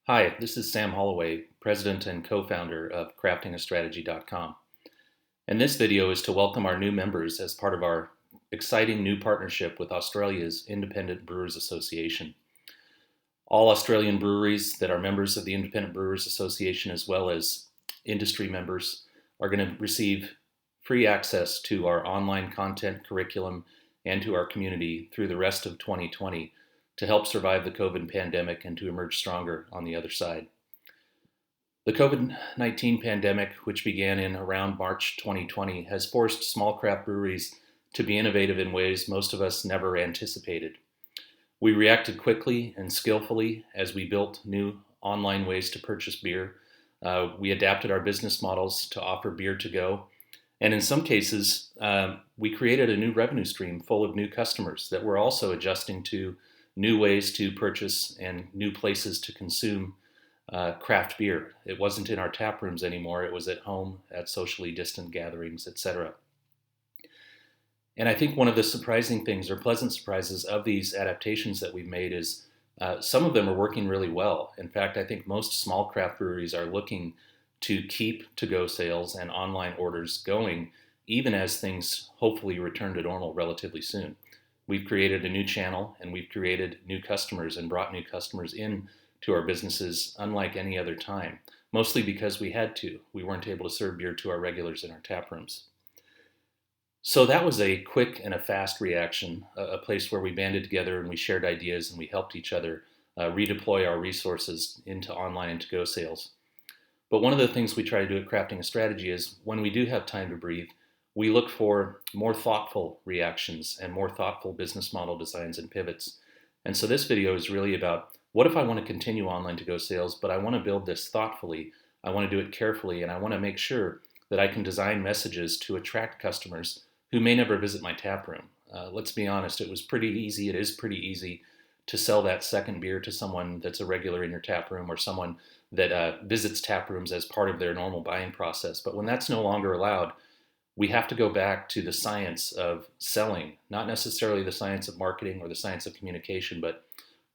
Hi, this is Sam Holloway, President and co-founder of craftingastrategy.com. And this video is to welcome our new members as part of our exciting new partnership with Australia's Independent Brewers Association. All Australian breweries that are members of the Independent Brewers Association, as well as industry members, are going to receive free access to our online content curriculum and to our community through the rest of 2020 to help survive the COVID pandemic and to emerge stronger on the other side. The COVID-19 pandemic, which began in around March 2020, has forced small craft breweries to be innovative in ways most of us never anticipated. We reacted quickly and skillfully as we built new online ways to purchase beer. We adapted our business models to offer beer to go. And in some cases, we created a new revenue stream full of new customers that were also adjusting to new ways to purchase and new places to consume craft beer. It wasn't in our tap rooms anymore. It was at home, at socially distant gatherings, etc. And I think one of the surprising things or pleasant surprises of these adaptations that we've made is some of them are working really well. In fact, I think most small craft breweries are looking to keep to-go sales and online orders going, even as things hopefully return to normal relatively soon. We've created a new channel and we've created new customers and brought new customers in to our businesses unlike any other time, mostly because we had to. We weren't able to serve beer to our regulars in our tap rooms. So that was a quick and a fast reaction, a place where we banded together and we shared ideas and we helped each other redeploy our resources into online and to-go sales. But one of the things we try to do at Crafting a Strategy is when we do have time to breathe, we look for more thoughtful reactions and more thoughtful business model designs and pivots. And so this video is really about what if I want to continue online to-go sales, but I want to build this thoughtfully, I want to do it carefully, and I want to make sure that I can design messages to attract customers who may never visit my tap room. Let's be honest, it is pretty easy to sell that second beer to someone that's a regular in your tap room or someone that visits tap rooms as part of their normal buying process. But when that's no longer allowed, we have to go back to the science of selling, not necessarily the science of marketing or the science of communication, but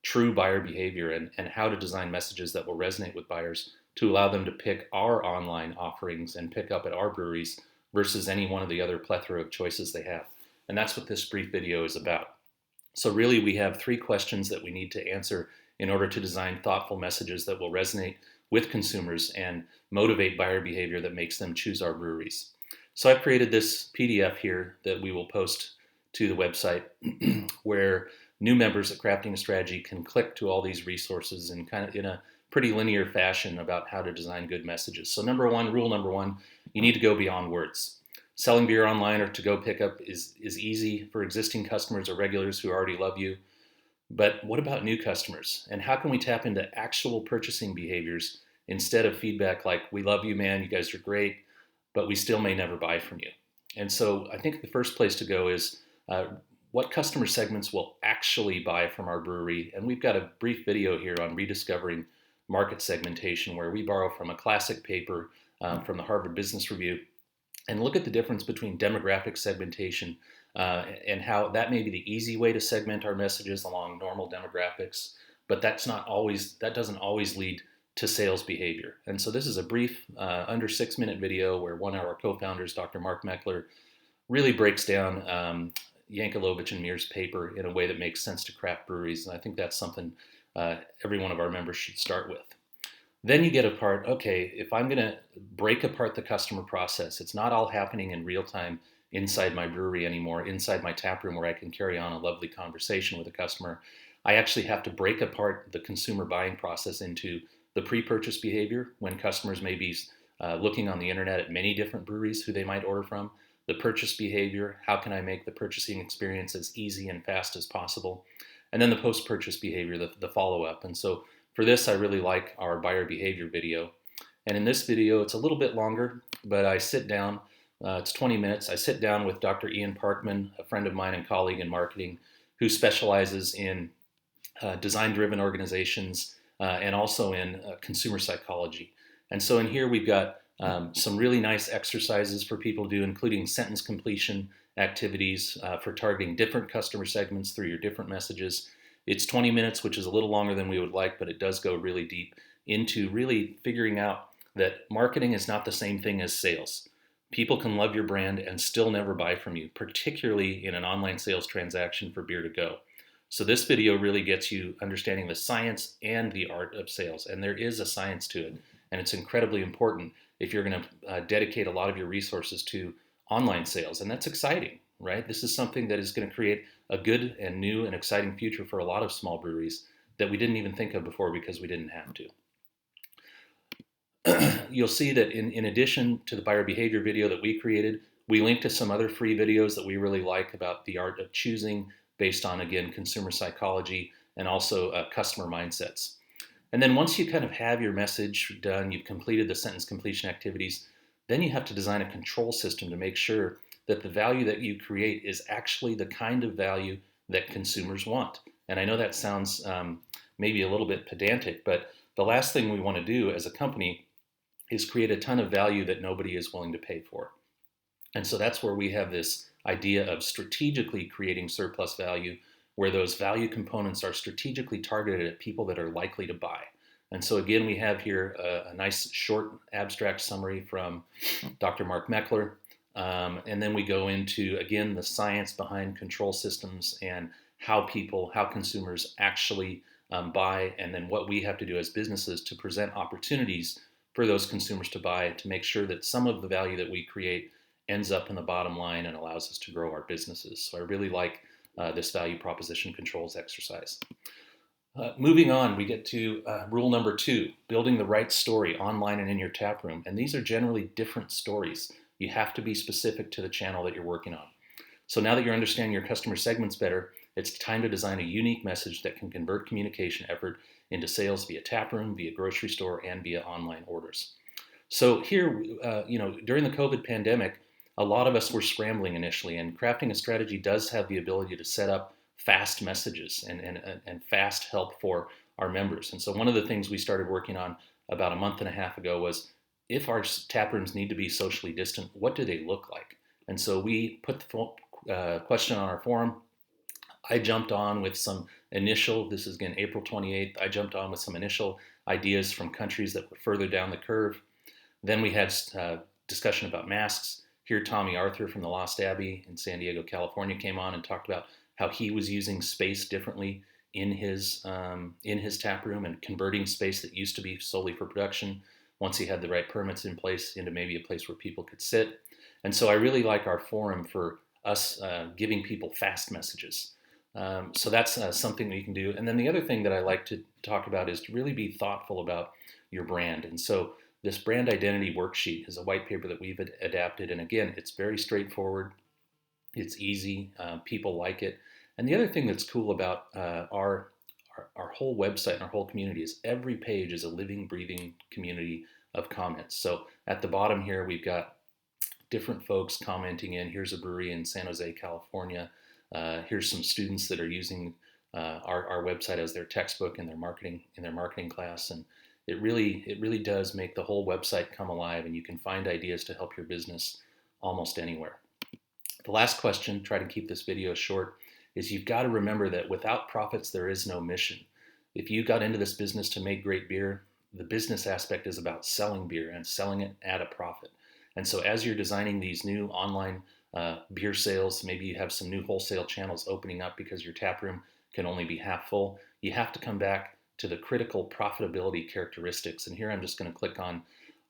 true buyer behavior and how to design messages that will resonate with buyers to allow them to pick our online offerings and pick up at our breweries versus any one of the other plethora of choices they have. And that's what this brief video is about. So really we have three questions that we need to answer in order to design thoughtful messages that will resonate with consumers and motivate buyer behavior that makes them choose our breweries. So I've created this PDF here that we will post to the website where new members at Crafting a Strategy can click to all these resources and kind of in a pretty linear fashion about how to design good messages. So rule number one, you need to go beyond words. Selling beer online or to-go pickup is easy for existing customers or regulars who already love you. But what about new customers? And how can we tap into actual purchasing behaviors instead of feedback like, we love you, man, you guys are great, but we still may never buy from you? And so I think the first place to go is what customer segments will actually buy from our brewery. And we've got a brief video here on rediscovering market segmentation where we borrow from a classic paper from the Harvard Business Review and look at the difference between demographic segmentation and how that may be the easy way to segment our messages along normal demographics, but that doesn't always lead to sales behavior. And so this is a brief under 6-minute video where one of our co-founders, Dr. Mark Meckler, really breaks down Yankelovich and Mears' paper in a way that makes sense to craft breweries. And I think that's something every one of our members should start with. Then you get apart, okay, if I'm going to break apart the customer process, it's not all happening in real time inside my brewery anymore, inside my tap room where I can carry on a lovely conversation with a customer. I actually have to break apart the consumer buying process into the pre-purchase behavior when customers may be looking on the internet at many different breweries who they might order from, the purchase behavior, how can I make the purchasing experience as easy and fast as possible, and then the post-purchase behavior, the follow-up. And so for this, I really like our buyer behavior video. And in this video, it's a little bit longer, but I sit down, it's 20 minutes. I sit down with Dr. Ian Parkman, a friend of mine and colleague in marketing, who specializes in design-driven organizations and also in consumer psychology. And so in here, we've got some really nice exercises for people to do, including sentence completion activities for targeting different customer segments through your different messages. It's 20 minutes, which is a little longer than we would like, but it does go really deep into really figuring out that marketing is not the same thing as sales. People can love your brand and still never buy from you, particularly in an online sales transaction for beer to go. So this video really gets you understanding the science and the art of sales, and there is a science to it, and it's incredibly important if you're going to dedicate a lot of your resources to online sales, and that's exciting, right? This is something that is going to create a good and new and exciting future for a lot of small breweries that we didn't even think of before because we didn't have to. You'll see that in addition to the buyer behavior video that we created, we linked to some other free videos that we really like about the art of choosing based on, again, consumer psychology and also customer mindsets. And then once you kind of have your message done, you've completed the sentence completion activities, then you have to design a control system to make sure that the value that you create is actually the kind of value that consumers want. And I know that sounds maybe a little bit pedantic, but the last thing we want to do as a company is create a ton of value that nobody is willing to pay for. And so that's where we have this idea of strategically creating surplus value, where those value components are strategically targeted at people that are likely to buy. And so again, we have here a nice short abstract summary from Dr. Mark Meckler. And then we go into, again, the science behind control systems and how consumers actually buy, and then what we have to do as businesses to present opportunities for those consumers to buy, to make sure that some of the value that we create ends up in the bottom line and allows us to grow our businesses. So I really like this value proposition controls exercise. Moving on, we get to rule number 2, building the right story online and in your tap room. And these are generally different stories. You have to be specific to the channel that you're working on. So now that you're understanding your customer segments better, it's time to design a unique message that can convert communication effort into sales via taproom, via grocery store, and via online orders. So here, during the COVID pandemic, a lot of us were scrambling initially, and crafting a strategy does have the ability to set up fast messages and fast help for our members. And so one of the things we started working on about a month and a half ago was, if our tap rooms need to be socially distant, what do they look like? And so we put the question on our forum. I jumped on with some initial, this is again April 28th, I jumped on with some initial ideas from countries that were further down the curve. Then we had discussion about masks. Here, Tommy Arthur from the Lost Abbey in San Diego, California, came on and talked about how he was using space differently in his tap room and converting space that used to be solely for production, once he had the right permits in place, into maybe a place where people could sit. And so I really like our forum for us giving people fast messages. So that's something that you can do. And then the other thing that I like to talk about is to really be thoughtful about your brand. And so this brand identity worksheet is a white paper that we've adapted. And again, it's very straightforward. It's easy. People like it. And the other thing that's cool about our whole website and our whole community is every page is a living, breathing community of comments. So at the bottom here, we've got different folks commenting in. Here's a brewery in San Jose, California. Here's some students that are using our website as their textbook in their marketing class, and it really does make the whole website come alive, and you can find ideas to help your business almost anywhere. The last question, try to keep this video short, is you've got to remember that without profits there is no mission. If you got into this business to make great beer, the business aspect is about selling beer and selling it at a profit. And so as you're designing these new online beer sales, maybe you have some new wholesale channels opening up because your tap room can only be half full, you have to come back to the critical profitability characteristics. And here I'm just going to click on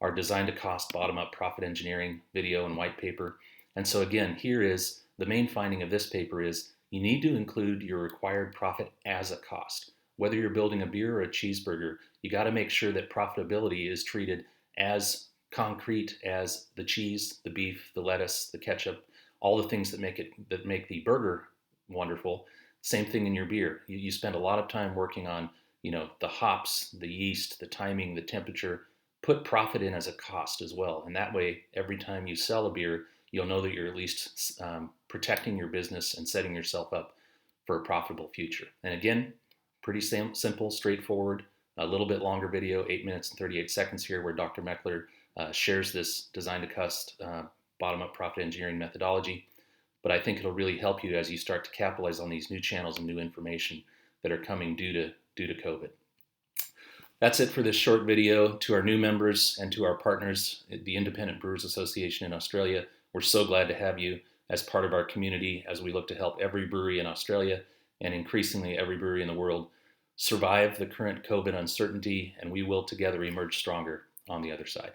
our design to cost bottom-up profit engineering video and white paper. And so again, here is the main finding of this paper is you need to include your required profit as a cost. Whether you're building a beer or a cheeseburger, you got to make sure that profitability is treated as concrete as the cheese, the beef, the lettuce, the ketchup, all the things that make the burger wonderful. Same thing in your beer. You spend a lot of time working on, the hops, the yeast, the timing, the temperature. Put profit in as a cost as well, and that way, every time you sell a beer, you'll know that you're at least protecting your business and setting yourself up for a profitable future. And again, pretty simple, straightforward. A little bit longer video, 8 minutes and 38 seconds here, where Dr. Meckler shares this design to cost bottom-up profit engineering methodology. But I think it'll really help you as you start to capitalize on these new channels and new information that are coming due to COVID. That's it for this short video. To our new members and to our partners, the Independent Brewers Association in Australia, we're so glad to have you as part of our community as we look to help every brewery in Australia and increasingly every brewery in the world survive the current COVID uncertainty, and we will together emerge stronger on the other side.